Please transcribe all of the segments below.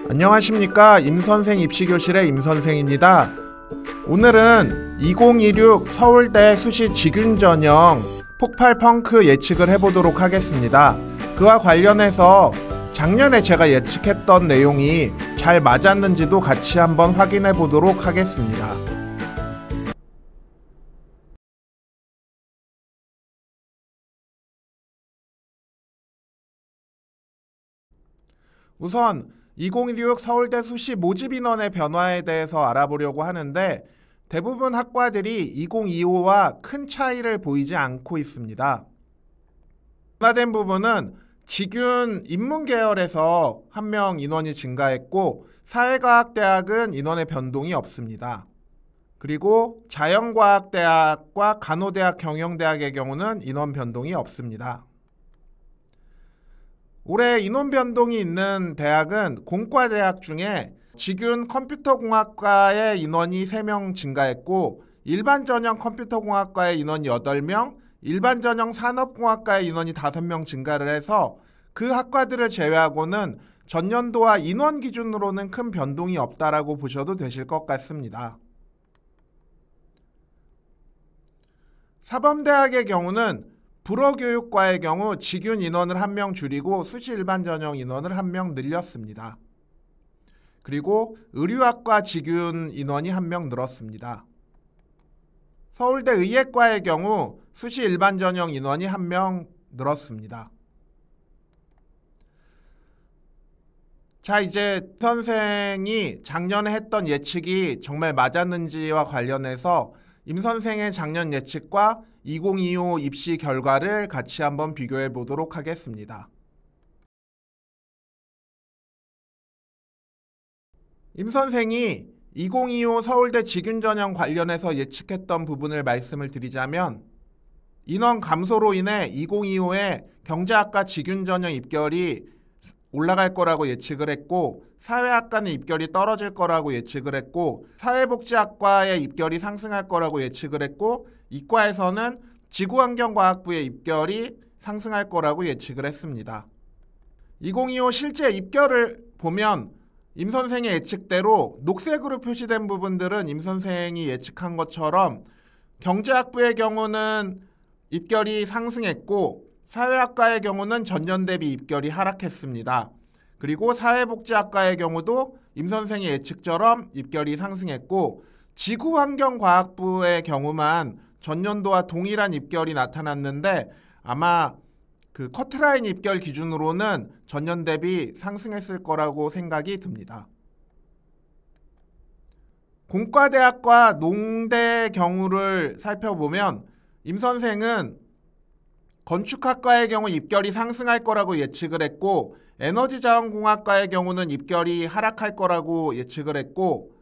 안녕하십니까, 임선생 입시교실의 임선생입니다. 오늘은 2026 서울대 수시 직윤전형 폭발 펑크 예측을 해보도록 하겠습니다. 그와 관련해서 작년에 제가 예측했던 내용이 잘 맞았는지도 같이 한번 확인해 보도록 하겠습니다. 우선 2026 서울대 수시 모집 인원의 변화에 대해서 알아보려고 하는데, 대부분 학과들이 2025와 큰 차이를 보이지 않고 있습니다. 변화된 부분은 직윤 인문계열에서 1명 인원이 증가했고, 사회과학대학은 인원의 변동이 없습니다. 그리고 자연과학대학과 간호대학, 경영대학의 경우는 인원 변동이 없습니다. 올해 인원 변동이 있는 대학은 공과대학 중에 직윤 컴퓨터공학과의 인원이 3명 증가했고, 일반 전형 컴퓨터공학과의 인원이 8명, 일반 전형 산업공학과의 인원이 5명 증가를 해서 그 학과들을 제외하고는 전년도와 인원 기준으로는 큰 변동이 없다라고 보셔도 되실 것 같습니다. 사범대학의 경우는 불어교육과의 경우 직윤 인원을 1명 줄이고 수시 일반 전형 인원을 1명 늘렸습니다. 그리고 의류학과 직윤 인원이 1명 늘었습니다. 서울대 의예과의 경우 수시 일반 전형 인원이 1명 늘었습니다. 자, 이제 선생이 작년에 했던 예측이 정말 맞았는지와 관련해서 임선생의 작년 예측과 2025 입시 결과를 같이 한번 비교해 보도록 하겠습니다. 임선생이 2025 서울대 직윤전형 관련해서 예측했던 부분을 말씀을 드리자면, 인원 감소로 인해 2025에 경제학과 직윤전형 입결이 올라갈 거라고 예측을 했고, 사회학과는 입결이 떨어질 거라고 예측을 했고, 사회복지학과의 입결이 상승할 거라고 예측을 했고, 이과에서는 지구환경과학부의 입결이 상승할 거라고 예측을 했습니다. 2025 실제 입결을 보면 임선생의 예측대로 녹색으로 표시된 부분들은 임선생이 예측한 것처럼 경제학부의 경우는 입결이 상승했고, 사회학과의 경우는 전년 대비 입결이 하락했습니다. 그리고 사회복지학과의 경우도 임선생의 예측처럼 입결이 상승했고, 지구환경과학부의 경우만 전년도와 동일한 입결이 나타났는데, 아마 그 커트라인 입결 기준으로는 전년 대비 상승했을 거라고 생각이 듭니다. 공과대학과 농대 경우를 살펴보면 임선생은 건축학과의 경우 입결이 상승할 거라고 예측을 했고, 에너지자원공학과의 경우는 입결이 하락할 거라고 예측을 했고,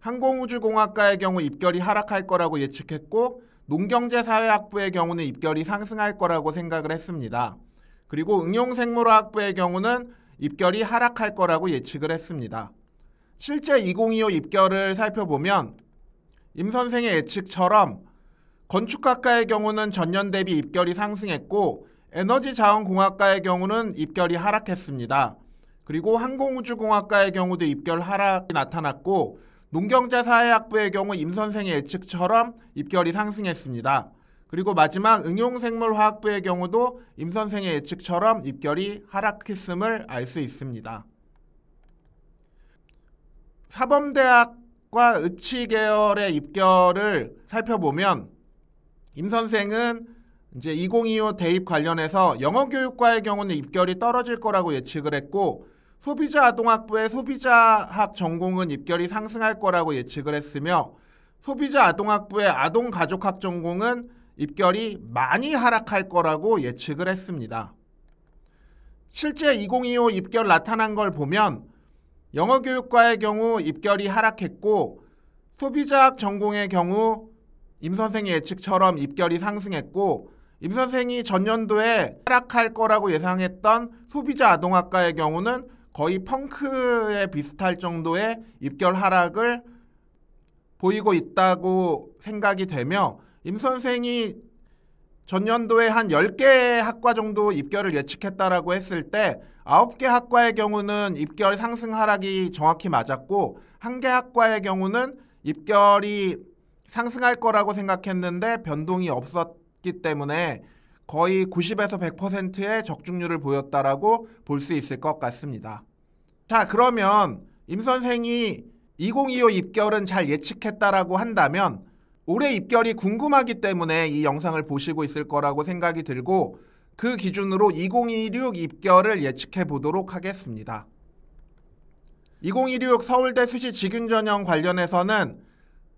항공우주공학과의 경우 입결이 하락할 거라고 예측했고, 농경제사회학부의 경우는 입결이 상승할 거라고 생각을 했습니다. 그리고 응용생물화학부의 경우는 입결이 하락할 거라고 예측을 했습니다. 실제 2025 입결을 살펴보면 임선생의 예측처럼 건축학과의 경우는 전년 대비 입결이 상승했고, 에너지자원공학과의 경우는 입결이 하락했습니다. 그리고 항공우주공학과의 경우도 입결 하락이 나타났고, 농경제사회학부의 경우 임선생의 예측처럼 입결이 상승했습니다. 그리고 마지막 응용생물화학부의 경우도 임선생의 예측처럼 입결이 하락했음을 알 수 있습니다. 사범대학과 의치계열의 입결을 살펴보면 임선생은 이제 2025 대입 관련해서 영어교육과의 경우는 입결이 떨어질 거라고 예측을 했고, 소비자아동학부의 소비자학 전공은 입결이 상승할 거라고 예측을 했으며, 소비자아동학부의 아동가족학 전공은 입결이 많이 하락할 거라고 예측을 했습니다. 실제 2025 입결 나타난 걸 보면 영어교육과의 경우 입결이 하락했고, 소비자학 전공의 경우 임선생의 예측처럼 입결이 상승했고, 임선생이 전년도에 하락할 거라고 예상했던 소비자아동학과의 경우는 거의 펑크에 비슷할 정도의 입결 하락을 보이고 있다고 생각이 되며, 임선생이 전년도에 한 10개 학과 정도 입결을 예측했다라고 했을 때 9개 학과의 경우는 입결 상승 하락이 정확히 맞았고 1개 학과의 경우는 입결이 상승할 거라고 생각했는데 변동이 없었기 때문에 거의 90에서 100%의 적중률을 보였다라고 볼 수 있을 것 같습니다. 자, 그러면 임 선생이 2025 입결은 잘 예측했다라고 한다면 올해 입결이 궁금하기 때문에 이 영상을 보시고 있을 거라고 생각이 들고 그 기준으로 2026 입결을 예측해 보도록 하겠습니다. 2026 서울대 수시 직윤 전형 관련해서는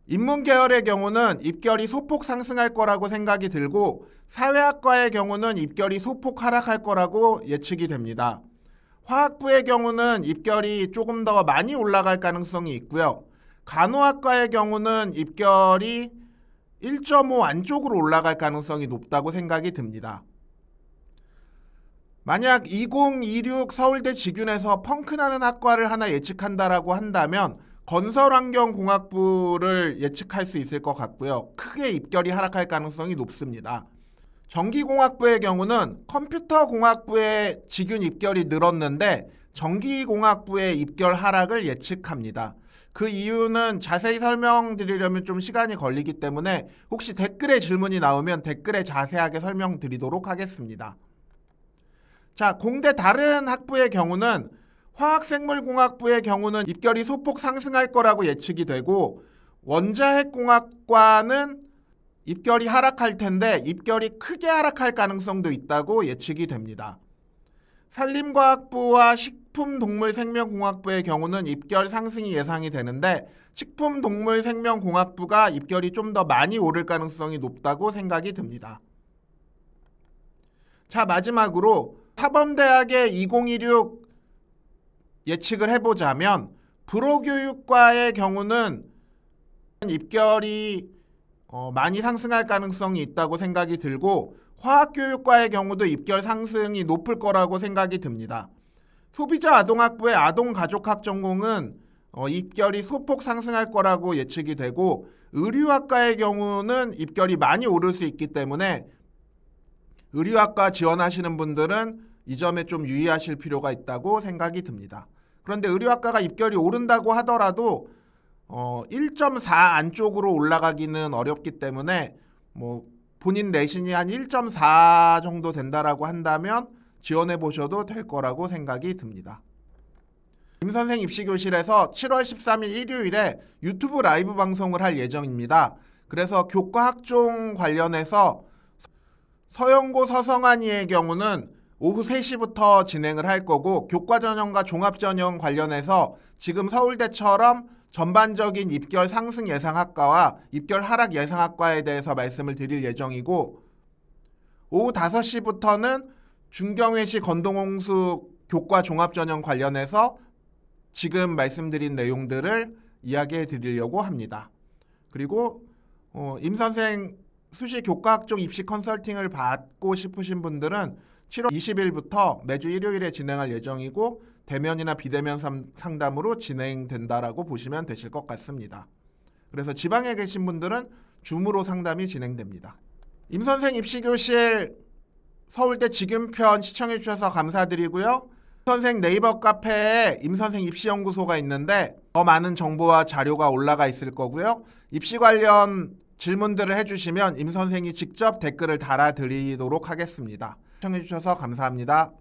인문계열의 경우는 입결이 소폭 상승할 거라고 생각이 들고 사회학과의 경우는 입결이 소폭 하락할 거라고 예측이 됩니다. 화학부의 경우는 입결이 조금 더 많이 올라갈 가능성이 있고요. 간호학과의 경우는 입결이 1.5 안쪽으로 올라갈 가능성이 높다고 생각이 듭니다. 만약 2026 서울대 직윤에서 펑크나는 학과를 하나 예측한다라고 한다면 건설환경공학부를 예측할 수 있을 것 같고요. 크게 입결이 하락할 가능성이 높습니다. 전기공학부의 경우는 컴퓨터공학부의 직윤 입결이 늘었는데 전기공학부의 입결 하락을 예측합니다. 그 이유는 자세히 설명드리려면 좀 시간이 걸리기 때문에 혹시 댓글에 질문이 나오면 댓글에 자세하게 설명드리도록 하겠습니다. 자, 공대 다른 학부의 경우는 화학생물공학부의 경우는 입결이 소폭 상승할 거라고 예측이 되고 원자핵공학과는 입결이 하락할 텐데 입결이 크게 하락할 가능성도 있다고 예측이 됩니다. 산림과학부와 식품동물생명공학부의 경우는 입결 상승이 예상이 되는데 식품동물생명공학부가 입결이 좀 더 많이 오를 가능성이 높다고 생각이 듭니다. 자, 마지막으로 사범대학의 2026 예측을 해보자면 불호교육과의 경우는 입결이 많이 상승할 가능성이 있다고 생각이 들고 화학교육과의 경우도 입결 상승이 높을 거라고 생각이 듭니다. 소비자 아동학부의 아동가족학 전공은 입결이 소폭 상승할 거라고 예측이 되고 의류학과의 경우는 입결이 많이 오를 수 있기 때문에 의류학과 지원하시는 분들은 이 점에 좀 유의하실 필요가 있다고 생각이 듭니다. 그런데 의류학과가 입결이 오른다고 하더라도 1.4 안쪽으로 올라가기는 어렵기 때문에 본인 내신이 한 1.4 정도 된다라고 한다면 지원해 보셔도 될 거라고 생각이 듭니다. 임선생 입시교실에서 7월 13일 일요일에 유튜브 라이브 방송을 할 예정입니다. 그래서 교과학종 관련해서 서영고 서성한이의 경우는 오후 3시부터 진행을 할 거고 교과전형과 종합전형 관련해서 지금 서울대처럼 전반적인 입결 상승 예상학과와 입결 하락 예상학과에 대해서 말씀을 드릴 예정이고 오후 5시부터는 중경외시 건동홍수 교과 종합전형 관련해서 지금 말씀드린 내용들을 이야기해 드리려고 합니다. 그리고 임선생 수시 교과학종 입시 컨설팅을 받고 싶으신 분들은 7월 20일부터 매주 일요일에 진행할 예정이고 대면이나 비대면 상담으로 진행된다라고 보시면 되실 것 같습니다. 그래서 지방에 계신 분들은 줌으로 상담이 진행됩니다. 임선생 입시교실 서울대 직윤편 시청해 주셔서 감사드리고요. 임선생 네이버 카페에 임선생 입시연구소가 있는데 더 많은 정보와 자료가 올라가 있을 거고요. 입시 관련 질문들을 해주시면 임선생이 직접 댓글을 달아드리도록 하겠습니다. 시청해 주셔서 감사합니다.